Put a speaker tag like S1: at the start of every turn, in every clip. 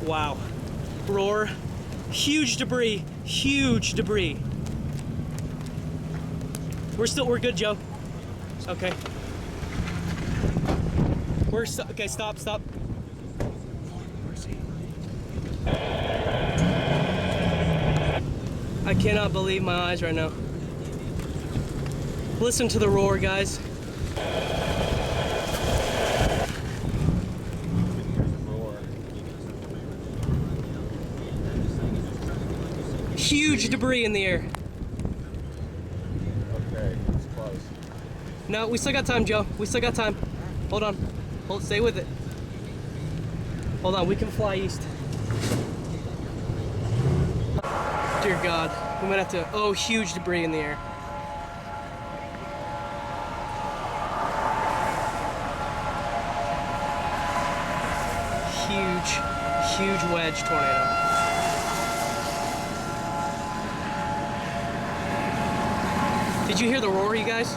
S1: Wow. Roar. Huge debris. Huge debris. We're good, Joe. Okay. Okay, stop. I cannot believe my eyes right now. Listen to the roar, guys. Huge debris in the air.
S2: Okay, it's close.
S1: No, we still got time, Joe. We still got time. Hold on. Stay with it. Hold on, we can fly east. Dear God, we might have to. Oh, huge debris in the air. Huge wedge tornado. Did you hear the roar, you guys?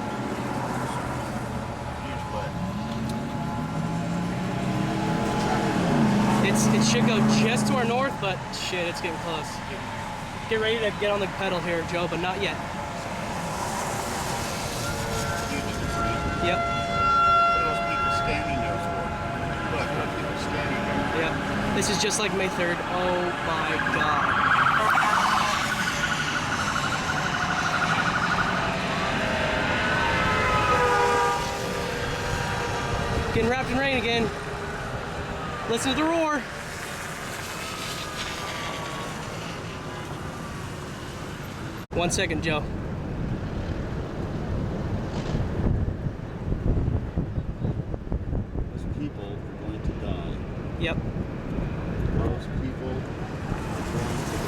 S2: Huge wedge.
S1: It should go just to our north, but shit, it's getting close. Get ready to get on the pedal here, Joe, but not yet.
S2: Huge debris.
S1: Yep.
S2: What are those people standing there for? Look, there are people standing there.
S1: Yep. This is just like May 3rd. Oh my God. Getting wrapped in rain again. Listen to the roar. One second, Joe.
S2: Those people are going to die.
S1: Yep.
S2: Those people are going to